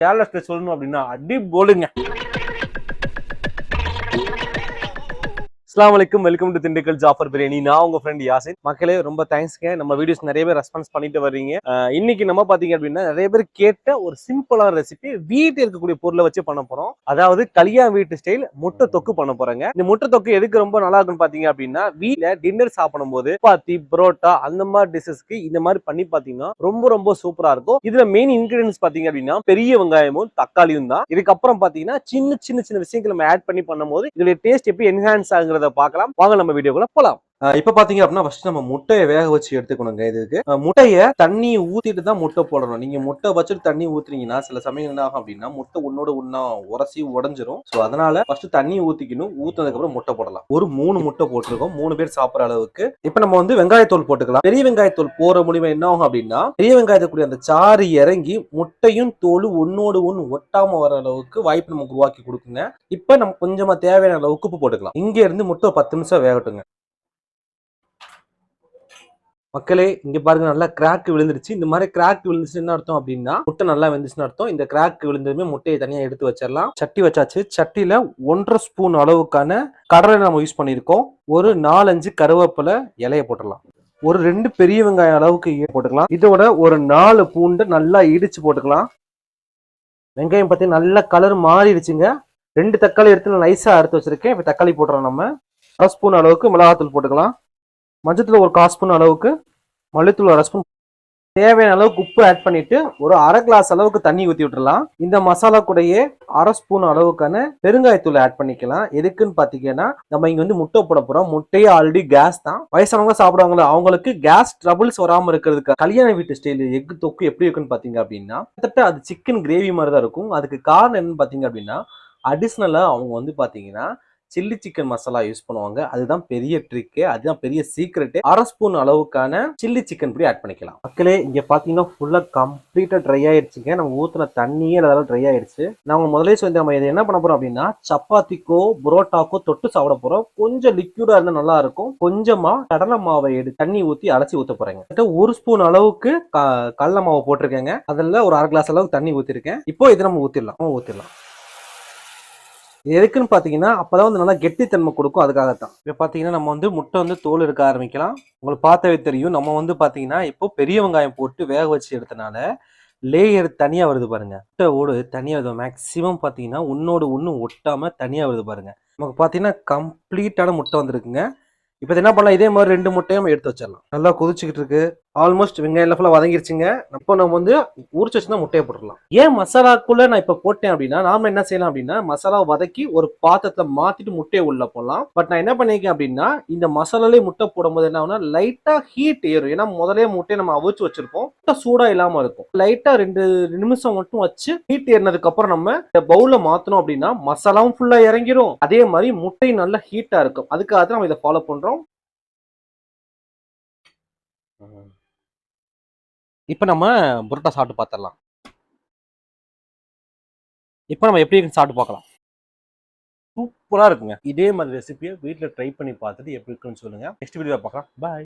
கேரளா சொல்லணும் அப்படின்னா அடி போடுங்க. அஸ்ஸலாமு அலைக்கும், வெல்கம் டு திண்டுக்கல் ஜாஃபர் பிரியாணி. நான் உங்க ஃப்ரெண்ட் யாசின். மக்களே ரொம்ப தேங்க்ஸ்ங்க, நம்ம வீடியோஸ் நிறைய பேர் ரெஸ்பான்ஸ் பண்ணிட்டு வர்றீங்க. இன்னைக்கு நம்ம பாத்தீங்க அப்படின்னா நிறைய பேர் கேட்ட ஒரு சிம்பிளான ரெசிபி வீட்டில் இருக்கக்கூடிய பொருளை வச்சு பண்ண போறோம். அதாவது கல்யாண வீட்டு ஸ்டைல் முட்டை தொக்கு பண்ண போறேங்க. இந்த முட்டை தொக்கு எதுக்கு ரொம்ப நல்லா இருக்குன்னு பாத்தீங்க அப்படின்னா, வீட்ல டின்னர் சாப்பிடும் போது சப்பாத்தி, புரோட்டா அந்த மாதிரி டிஷஸ்க்கு இந்த மாதிரி பண்ணி பாத்தீங்கன்னா ரொம்ப ரொம்ப சூப்பரா இருக்கும். இதுல மெயின் இன்கிரிடியன்ஸ் பாத்தீங்க அப்படின்னா பெரிய வெங்காயமும் தக்காளியும் தான். இதுக்கப்புறம் பாத்தீங்கன்னா சின்ன சின்ன சின்ன விஷயங்கள் நம்ம ஆட் பண்ணி பண்ணும்போது இதோட டேஸ்ட் எப்படி என்ஹான்ஸ் ஆகுங்கிறத பார்க்கலாம். வாங்க நம்ம வீடியோக்குள்ள போலாம். இப்ப பாத்தீங்க அப்படின்னா ஃபர்ஸ்ட் நம்ம முட்டையை வேக வச்சு எடுத்துக்கணுங்க. இதுக்கு முட்டைய தண்ணி ஊத்திட்டு தான் முட்டை போடணும். நீங்க முட்டை வச்சுட்டு தண்ணி ஊத்துறீங்கன்னா சில சமயம் என்ன ஆகும் அப்படின்னா முட்டை ஒன்னோட ஒன்னா உரசி உடஞ்சிரும். சோ அதனால ஃபர்ஸ்ட் தண்ணி ஊத்திக்கணும். ஊத்துனதுக்கு அப்புறம் முட்டை போடலாம். ஒரு 3 முட்டை போட்டிருக்கோம், 3 பேர் சாப்பிடுற அளவுக்கு. இப்ப நம்ம வந்து வெங்காயத்தூள் போட்டுக்கலாம். பெரிய வெங்காயத்தூள் போற முடிவு என்ன ஆகும் அப்படின்னா பெரிய வெங்காயத்துக்குரிய அந்த சாறு இறங்கி முட்டையும் தோல் ஒன்னோடு ஒன்னு ஒட்டாம வர அளவுக்கு வாய்ப்பு நமக்கு உருவாக்கி கொடுக்குங்க. இப்ப நம்ம கொஞ்சமா தேவையான அளவுக்கு உப்பு போட்டுக்கலாம். இங்க இருந்து முட்டை 10 நிமிஷம் வேகட்டுங்க. மக்களே இங்க பாருங்க, நல்லா கிராக் விழுந்துருச்சு. இந்த மாதிரி கிராக் விழுந்துச்சு என்ன அர்த்தம் அப்படின்னா முட்டை நல்லா வெந்துச்சுன்னு அர்த்தம். இந்த கிராக் விழுந்ததுமே முட்டையை தனியா எடுத்து வச்சிடலாம். சட்டி வச்சாச்சு. சட்டியில 1.5 ஸ்பூன் அளவுக்கான கடலை நம்ம யூஸ் பண்ணியிருக்கோம். ஒரு 4-5 கருவேப்பிலை இலைய போட்டுடலாம். ஒரு 2 பெரிய வெங்காயம் அளவுக்கு போட்டுக்கலாம். இதோட ஒரு 4 பூண்டு நல்லா இடிச்சு போட்டுக்கலாம். வெங்காயம் பார்த்தீங்கன்னா நல்ல கலர் மாறிடுச்சுங்க. 2 தக்காளி எடுத்து நைஸா அறுத்து வச்சிருக்கேன். இப்ப தக்காளி போட்டுறோம். நம்ம 1 ஸ்பூன் அளவுக்கு மிளகாத்தூள் போட்டுக்கலாம். மஞ்சத்தூள் ஒரு 1/4 ஸ்பூன் அளவுக்கு, மல்லித்தூள் 1 ஸ்பூன், தேவையான அளவுக்கு உப்பு ஆட் பண்ணிட்டு ஒரு 1/2 கிளாஸ் அளவுக்கு தண்ணி ஊத்தி விட்டுறலாம். இந்த மசாலா கூடயே 1/2 ஸ்பூன் அளவுக்கான பெருங்காயத்தூள் ஆட் பண்ணிக்கலாம். எதுக்குன்னு பாத்தீங்கன்னா நம்ம இங்க வந்து முட்டை போட போறோம். முட்டையே ஆல்ரெடி கேஸ் தான். வயசானவங்க சாப்பிடுவாங்களா அவங்களுக்கு கேஸ் ட்ரபிள்ஸ் வராம இருக்கிறதுக்கு கல்யாண வீட்டு ஸ்டைல் எக் தொக்கு எப்படி இருக்குன்னு பாத்தீங்க அப்படின்னா கிட்டத்தட்ட அது சிக்கன் கிரேவி மாதிரி தான் இருக்கும். அதுக்கு காரணம் என்னன்னு பாத்தீங்க அப்படின்னா அடிஷ்னலா அவங்க வந்து பாத்தீங்கன்னா சில்லி சிக்கன் மசாலா யூஸ் பண்ணுவாங்க. அதுதான் பெரிய ட்ரிக், அதுதான் பெரிய சீக்ரெட். 1/2 ஸ்பூன் அளவுக்கான சில்லி சிக்கன் பொடி ஆட் பண்ணிக்கலாம். மக்களே இங்க பாத்தீங்கன்னா ஃபுல்லா கம்ப்ளீட்டா ட்ரை ஆயிடுச்சுங்க. நம்ம ஊத்துன தண்ணியே அதெல்லாம் ட்ரை ஆயிடுச்சு. நாங்க முதலே சொல்லி நம்ம இதை என்ன பண்ண போறோம் அப்படின்னா சப்பாத்திக்கோ புரோட்டாக்கோ தொட்டு சாப்பிட போறோம். கொஞ்சம் லிக்யூடா இருந்தா நல்லா இருக்கும். கொஞ்சமா கடலை மாவை எடுத்து தண்ணி ஊத்தி அரைச்சி ஊத்த போறேங்க. 1 ஸ்பூன் அளவுக்கு கடலை மாவை போட்டிருக்கேங்க. அதுல ஒரு 1/2 கிளாஸ் அளவுக்கு தண்ணி ஊத்திருக்கேன். இப்போ இதை நம்ம ஊத்திடலாம். எதுக்குன்னு பாத்தீங்கன்னா அப்பதான் வந்து நல்லா கெட்டித்தன்மை கொடுக்கும். அதுக்காகத்தான். இப்ப பாத்தீங்கன்னா நம்ம வந்து முட்டை வந்து தோல் எடுக்க ஆரம்பிக்கலாம். உங்களுக்கு பார்த்தாவே தெரியும். நம்ம வந்து பாத்தீங்கன்னா இப்போ பெரிய வெங்காயம் போட்டு வேக வச்சு எடுத்தனால லேயர் தனியா வருது பாருங்க. முட்டையோடு தனியா வருது. மேக்சிமம் பாத்தீங்கன்னா ஒன்னோடு ஒண்ணு ஒட்டாம தனியா வருது பாருங்க. நமக்கு பாத்தீங்கன்னா கம்ப்ளீட்டான முட்டை வந்திருக்குங்க. இப்போ என்ன பண்ணலாம், இதே மாதிரி 2 முட்டையும் எடுத்து வச்சிடலாம். நல்லா கொதிச்சுக்கிட்டு இருக்கு. ஆல்மோஸ்ட் வெங்காயம் ஃபுல்லா வதங்கிருச்சுங்க. இப்போ நம்ம வந்து உரிச்சு வச்சுதான் முட்டையை போட்டுடலாம். ஏன் மசாலாக்குள்ள நான் இப்ப போட்டேன் அப்படின்னா நாம என்ன செய்யலாம் அப்படின்னா மசாலா வதக்கி ஒரு பாத்திரத்துல மாத்திட்டு முட்டையை உள்ள போடலாம். பட் நான் என்ன பண்ணிருக்கேன் அப்படின்னா இந்த மசாலாலே முட்டை போடும்போது என்ன ஆகும்னா லைட்டா ஹீட் ஏறும். ஏன்னா முதலே முட்டையை நம்ம அவிச்சு வச்சிருப்போம். முட்டை சூடா இல்லாம இருக்கும். லைட்டா 2 நிமிஷம் மட்டும் வச்சு ஹீட் ஏறினதுக்கு அப்புறம் நம்ம பவுல்ல மாத்தணும் அப்படின்னா மசாலாவும் ஃபுல்லா இறங்கிரும். அதே மாதிரி முட்டை நல்லா ஹீட்டா இருக்கும். அதுக்காக தான் நம்ம இதை ஃபாலோ பண்றோம். இப்ப நம்ம புரோட்டா சாப்பிட்டு பார்த்துடலாம். இப்ப நம்ம எப்படி இருக்குன்னு சாப்பிட்டு பார்க்கலாம். சூப்பரா இருக்குங்க. இதே மாதிரி ரெசிபியை வீட்டில் ட்ரை பண்ணி பார்த்துட்டு எப்படி இருக்குன்னு சொல்லுங்க. நெக்ஸ்ட் வீடியோ பார்க்கலாம். பாய்.